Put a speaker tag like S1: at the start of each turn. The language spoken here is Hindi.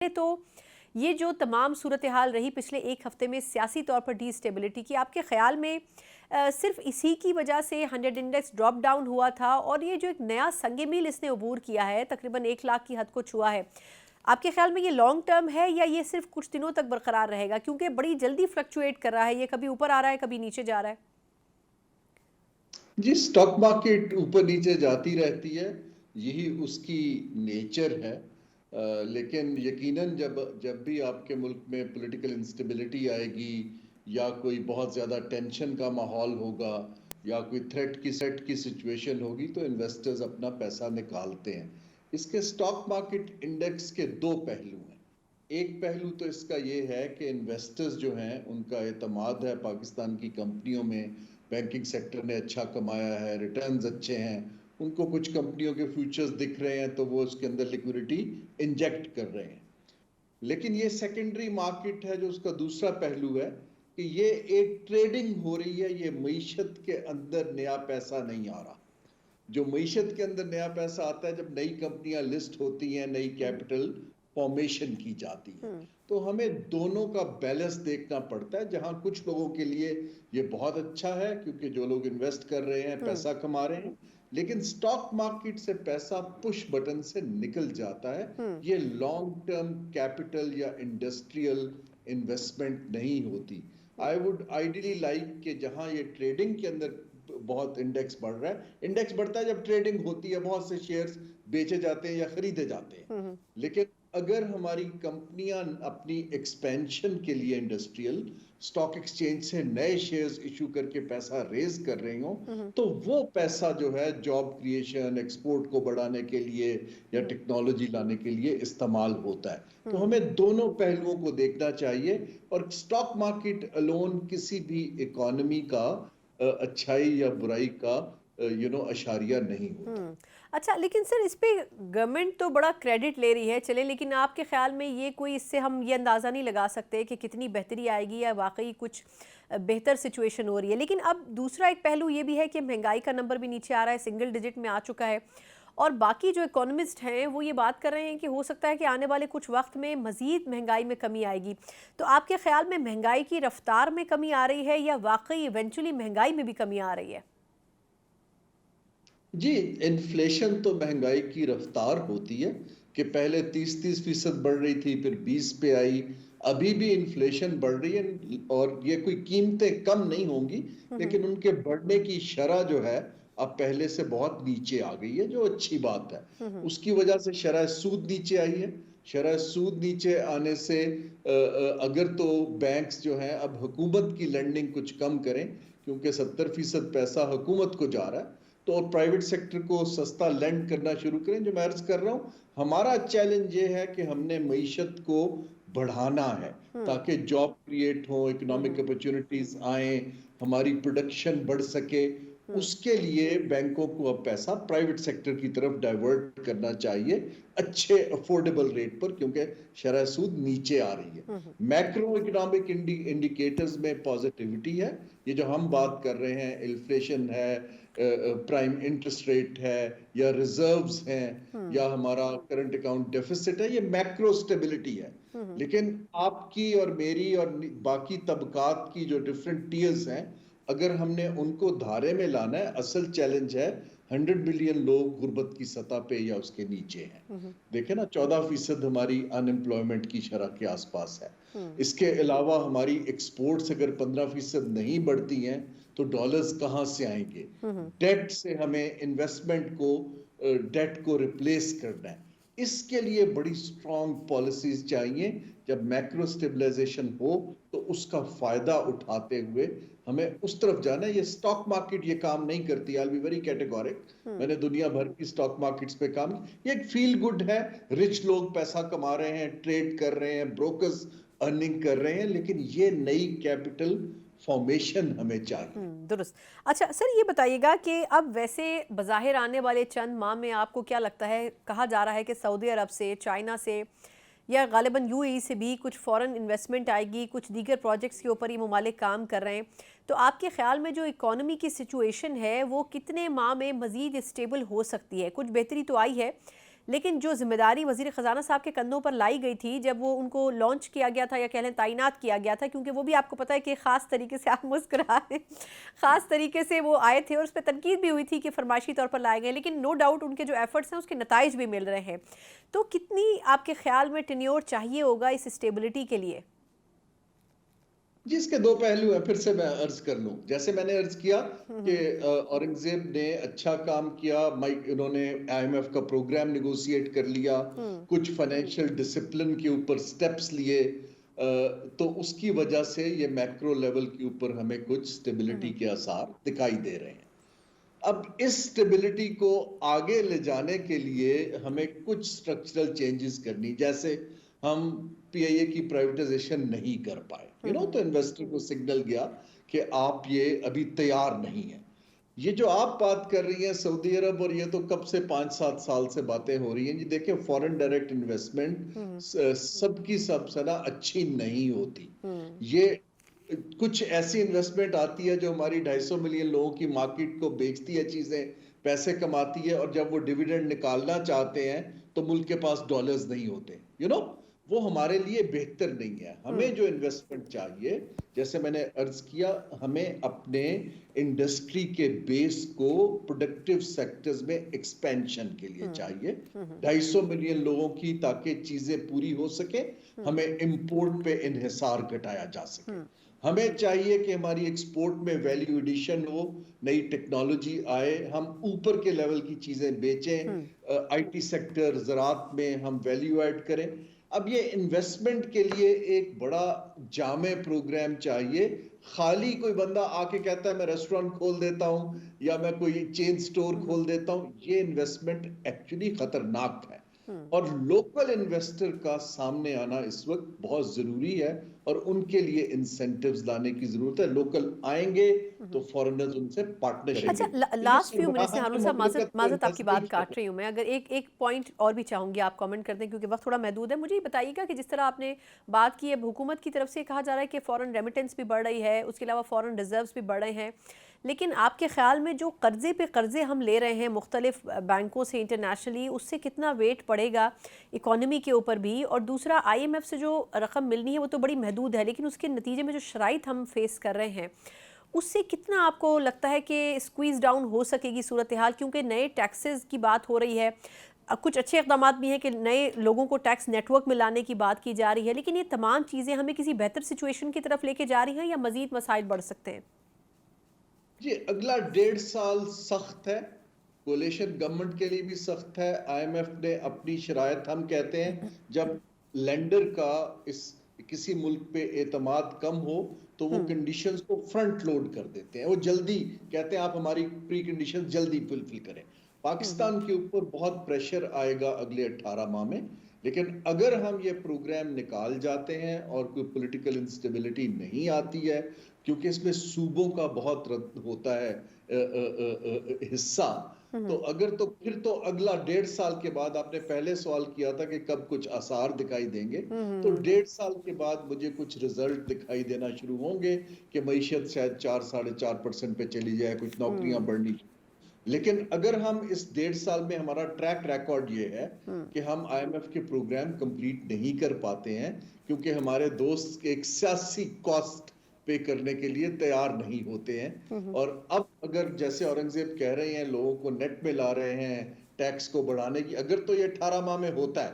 S1: तो ये जो तमाम सूरत हाल रही पिछले एक हफ्ते में सियासी तौर पर डीस्टेबिलिटी की, आपके ख्याल में सिर्फ इसी की वजह से 100 इंडेक्स ड्रॉप डाउन हुआ था और ये जो एक नया संग मील इसने अबूर किया है, तकरीबन 1 लाख की हद को छुआ है, आपके ख्याल में ये लॉन्ग टर्म है या ये सिर्फ कुछ दिनों तक बरकरार रहेगा? क्योंकि बड़ी जल्दी फ्लक्चुएट कर रहा है, ये कभी ऊपर आ रहा है, कभी नीचे जा रहा है।
S2: जी, स्टॉक मार्केट ऊपर नीचे जाती रहती है, यही उसकी नेचर है। लेकिन यकीनन जब जब भी आपके मुल्क में पॉलिटिकल इंस्टेबिलिटी आएगी या कोई बहुत ज़्यादा टेंशन का माहौल होगा या कोई थ्रेट की सिचुएशन होगी तो इन्वेस्टर्स अपना पैसा निकालते हैं। इसके स्टॉक मार्केट इंडेक्स के दो पहलू हैं। एक पहलू तो इसका ये है कि इन्वेस्टर्स जो हैं उनका एतमाद है पाकिस्तान की कंपनियों में, बैंकिंग सेक्टर ने अच्छा कमाया है, रिटर्न्स अच्छे हैं, उनको कुछ कंपनियों के फ्यूचर्स दिख रहे हैं तो वो उसके अंदर लिक्विडिटी इंजेक्ट कर रहे हैं। लेकिन ये सेकेंडरी मार्केट है जो उसका दूसरा पहलू है कि ये एक ट्रेडिंग हो रही है, ये मईशत के अंदर नया पैसा नहीं आ रहा। जो मईशत के अंदर नया पैसा आता है जब नई कंपनियां लिस्ट होती हैं, नई कैपिटल फॉर्मेशन की जाती है, तो हमें दोनों का बैलेंस देखना पड़ता है। जहां कुछ लोगों के लिए ये बहुत अच्छा है क्योंकि जो लोग इन्वेस्ट कर रहे हैं पैसा कमा रहे हैं, लेकिन स्टॉक मार्केट से पैसा पुश बटन से निकल जाता है। ये लॉन्ग टर्म कैपिटल या इंडस्ट्रियल इन्वेस्टमेंट नहीं होती। आई वुड आइडियली लाइक कि जहां ये ट्रेडिंग के अंदर बहुत इंडेक्स बढ़ रहा है, इंडेक्स बढ़ता है जब ट्रेडिंग होती है, बहुत से शेयर्स बेचे जाते हैं या खरीदे जाते हैं। लेकिन अगर हमारी कंपनियां अपनी एक्सपेंशन के लिए इंडस्ट्रियल स्टॉक एक्सचेंज से नए शेयर्स इशू करके पैसा रेज कर रही हो, तो वो पैसा जो है जॉब क्रिएशन, एक्सपोर्ट को बढ़ाने के लिए या टेक्नोलॉजी लाने के लिए इस्तेमाल होता है। तो हमें दोनों पहलुओं को देखना चाहिए और स्टॉक मार्केट अलोन किसी भी इकोनॉमी का अच्छाई या बुराई का अशारिया नहीं होता।
S1: अच्छा, लेकिन सर इस पे गवर्नमेंट तो बड़ा क्रेडिट ले रही है, चले, लेकिन आपके ख्याल में ये कोई, इससे हम ये अंदाज़ा नहीं लगा सकते कि कितनी बेहतरी आएगी या वाकई कुछ बेहतर सिचुएशन हो रही है। लेकिन अब दूसरा एक पहलू ये भी है कि महंगाई का नंबर भी नीचे आ रहा है, सिंगल डिजिट में आ चुका है, और बाकी जो इकोनॉमिस्ट हैं वो ये बात कर रहे हैं कि हो सकता है कि आने वाले कुछ वक्त में मज़ीद महंगाई में कमी आएगी। तो आपके ख्याल में महंगाई की रफ्तार में कमी आ रही है या वाकई इवेंचुअली महंगाई में भी कमी आ रही है?
S2: जी, इन्फ्लेशन तो महंगाई की रफ्तार होती है कि पहले 30-30% बढ़ रही थी, फिर 20 पे आई। अभी भी इन्फ्लेशन बढ़ रही है और ये कोई कीमतें कम नहीं होंगी, लेकिन उनके बढ़ने की शरह जो है अब पहले से बहुत नीचे आ गई है, जो अच्छी बात है। उसकी वजह से शरह सूद नीचे आई है। शरह सूद नीचे आने से अगर तो बैंक्स जो हैं अब हुकूमत की लेंडिंग कुछ कम करें, क्योंकि 70% पैसा हुकूमत को जा रहा है, तो और प्राइवेट सेक्टर को सस्ता लेंड करना शुरू करें। जो मैं अर्ज कर रहा हूं, हमारा चैलेंज ये है कि हमने मईशत को बढ़ाना है ताकि जॉब क्रिएट हो, इकोनॉमिक अपॉर्चुनिटीज आए, हमारी प्रोडक्शन बढ़ सके। उसके लिए बैंकों को अब पैसा प्राइवेट सेक्टर की तरफ डाइवर्ट करना चाहिए अच्छे अफोर्डेबल रेट पर, क्योंकि शरह सूद नीचे आ रही है। मैक्रो इकोनॉमिक इंडिकेटर्स में पॉजिटिविटी है। ये जो हम बात कर रहे हैं, इन्फ्लेशन है, प्राइम इंटरेस्ट रेट है, या रिजर्व्स हैं, या हमारा करंट अकाउंट डेफिसिट है, ये मैक्रो स्टेबिलिटी है। लेकिन आपकी और मेरी और बाकी तबकात की जो डिफरेंट टीयर्स हैं, अगर हमने उनको धारे में लाना है, असल चैलेंज है 100 मिलियन लोग गुर्बत की सतह पे या उसके नीचे हैं। देखे ना, 14% हमारी अनएम्प्लॉयमेंट की शरह के आसपास है। इसके अलावा हमारी एक्सपोर्ट्स अगर 15% नहीं बढ़ती हैं तो डॉलर्स कहां से आएंगे? डेट से हमें इन्वेस्टमेंट को, डेट को रिप्लेस करना है। इसके लिए बड़ी स्ट्रॉन्ग पॉलिसीज चाहिए। जब मैक्रो स्टेबलाइजेशन हो तो उसका फायदा उठाते हुए हमें उस तरफ जाना है। ये स्टॉक मार्केट ये काम नहीं करती। I will be very categoric. मैंने दुनिया भर की स्टॉक मार्केट्स पे काम किया। ये एक फील गुड है, रिच लोग पैसा कमा रहे हैं, ट्रेड कर रहे हैं, ब्रोकर्स अर्निंग कर रहे हैं, लेकिन ये नई कैपिटल फॉर्मेशन हमें चाहिए।
S1: दुरुस्त। अच्छा सर, ये बताइएगा कि अब वैसे बज़ाहिर आने वाले चंद माह में आपको क्या लगता है, कहा जा रहा है कि सऊदी अरब से, चाइना से या गालिबन यूएई से भी कुछ फॉरेन इन्वेस्टमेंट आएगी, कुछ दीगर प्रोजेक्ट्स के ऊपर ये ममालिक काम कर रहे हैं। तो आपके ख्याल में जो इकॉनमी की सिचुएशन है वो कितने माह में मज़ीद स्टेबल हो सकती है? कुछ बेहतरी तो आई है, लेकिन जो जिम्मेदारी वजीर ख़जाना साहब के कंधों पर लाई गई थी जब वो उनको लॉन्च किया गया था या कह लें तैनात किया गया था, क्योंकि वो भी आपको पता है कि ख़ास तरीके से आप मुस्कुरा रहे हैं, ख़ास तरीके से वो आए थे और उस पर तनकीद भी हुई थी कि फरमाइशी तौर पर लाए गए, लेकिन नो डाउट उनके जो एफर्ट्स हैं उसके नताइज भी मिल रहे हैं। तो कितनी आपके ख्याल में टेन्योर चाहिए होगा इस स्टेबिलिटी के लिए?
S2: जिसके दो पहलू हैं, फिर से मैं अर्ज कर लूं, जैसे मैंने अर्ज किया कि औरंगजेब ने अच्छा काम किया, इन्होंने आईएमएफ का प्रोग्राम निगोशिएट कर लिया, कुछ फाइनेंशियल डिसिप्लिन के ऊपर स्टेप्स लिए, तो उसकी वजह से ये मैक्रो लेवल के ऊपर हमें कुछ स्टेबिलिटी के आसार दिखाई दे रहे हैं। अब इस स्टेबिलिटी को आगे ले जाने के लिए हमें कुछ स्ट्रक्चरल चेंजेस करनी, जैसे हम पीआईए की प्राइवेटाइजेशन नहीं कर पाए, तो इन्वेस्टर को सिग्नल गया कि आप ये अभी तैयार नहीं है। ये जो आप बात कर रही हैं सऊदी अरब, और ये तो कब से 5-7 साल से बातें हो रही हैं जी। देखिए, फॉरेन डायरेक्ट इन्वेस्टमेंट सबकी सब सदा अच्छी नहीं होती। ये कुछ ऐसी इन्वेस्टमेंट आती है जो हमारी 250 मिलियन लोगों की मार्केट को बेचती है, चीजें पैसे कमाती है, और जब वो डिविडेंड निकालना चाहते हैं तो मुल्क के पास डॉलर्स नहीं होते, वो हमारे लिए बेहतर नहीं है। हमें जो इन्वेस्टमेंट चाहिए, जैसे मैंने अर्ज किया, हमें अपने इंडस्ट्री के बेस को प्रोडक्टिव सेक्टर्स में एक्सपेंशन के लिए चाहिए, 250 मिलियन लोगों की, ताकि चीजें पूरी हो सके, हमें इंपोर्ट पे इन्हिसार घटाया जा सके। हमें चाहिए कि हमारी एक्सपोर्ट में वैल्यू एडिशन हो, नई टेक्नोलॉजी आए, हम ऊपर के लेवल की चीजें बेचें, आईटी सेक्टर, ज़राअत में हम वैल्यू ऐड करें। अब ये इन्वेस्टमेंट के लिए एक बड़ा जामे प्रोग्राम चाहिए। खाली कोई बंदा आके कहता है मैं रेस्टोरेंट खोल देता हूं या मैं कोई चेन स्टोर खोल देता हूं, ये इन्वेस्टमेंट एक्चुअली खतरनाक है, और लोकल इन्वेस्टर का सामने आना इस वक्त बहुत जरूरी है, और उनके लिए इंसेंटिव्स लाने की जरूरत है। लोकल आएंगे तो फॉरेनर्स उनसे पार्टनरशिप।
S1: अच्छा, लास्ट फ्यू मिनट्स में हारून साहब, माजरत आपकी बात काट रही हूँ मैं, अगर एक एक पॉइंट और भी चाहूँगी आप कमेंट कर दें क्योंकि वक्त थोड़ा महदूद है। मुझे ये बताइएगा कि जिस तरह आपने बात की है, हुकूमत की तरफ से कहा जा रहा है कि फ़ॉरेन रेमिटेंस भी बढ़ रही है, उसके अलावा फ़ॉरेन रिजर्व्स भी बढ़ रहे हैं, लेकिन आपके ख्याल में जो कर्जे पे कर्जे हम ले रहे हैं मुख्तलिफ बैंकों से इंटरनेशनली, उससे कितना वेट पड़ेगा इकॉनमी के ऊपर भी? और दूसरा, आईएमएफ से जो रकम मिलनी है वो तो बड़ी महदूद है, लेकिन उसके नतीजे में जो शराइत हम फेस कर रहे हैं उससे कितना आपको लगता है कि स्क्वीज डाउन हो सकेगी सूरत हाल? क्योंकि नए टैक्सेस की बात हो रही है, कुछ अच्छे इक़दाम भी हैं कि नए लोगों को टैक्स नेटवर्क में लाने की बात की जा रही है, लेकिन ये तमाम चीज़ें हमें किसी बेहतर सिचुएशन की तरफ लेके जा रही हैं या मज़ीद मसाइल बढ़ सकते हैं?
S2: जी, अगला 1.5 साल सख्त है, कोलिशन गवर्नमेंट के लिए भी सख्त है। आईएमएफ ने अपनी शराइत, हम कहते हैं जब लेंडर का इस किसी मुल्क पे एतमाद कम हो तो वो कंडीशंस को फ्रंट लोड कर देते हैं, वो जल्दी कहते हैं आप हमारी प्री कंडीशन जल्दी फुलफिल करें। पाकिस्तान के ऊपर बहुत प्रेशर आएगा अगले 18 माह में, लेकिन अगर हम ये प्रोग्राम निकाल जाते हैं और कोई पॉलिटिकल इंस्टेबिलिटी नहीं आती है, क्योंकि इसमें सूबों का बहुत रद्द होता है हिस्सा, तो अगर तो फिर तो अगला 1.5 साल के बाद, आपने पहले सवाल किया था कि कब कुछ आसार दिखाई देंगे, तो 1.5 साल के बाद मुझे कुछ रिजल्ट दिखाई देना शुरू होंगे कि मईशत शायद 4-4.5% पे चली जाए, कुछ नौकरियां बढ़नी। लेकिन अगर हम इस 1.5 साल में, हमारा ट्रैक रिकॉर्ड ये है कि हम आईएमएफ के प्रोग्राम कंप्लीट नहीं कर पाते हैं क्योंकि हमारे दोस्त एक सियासी कॉस्ट पे करने के लिए तैयार नहीं होते हैं। और अब अगर जैसे औरंगजेब कह रहे हैं लोगों को नेट में ला रहे हैं टैक्स को बढ़ाने की, अगर तो ये 18 माह में होता है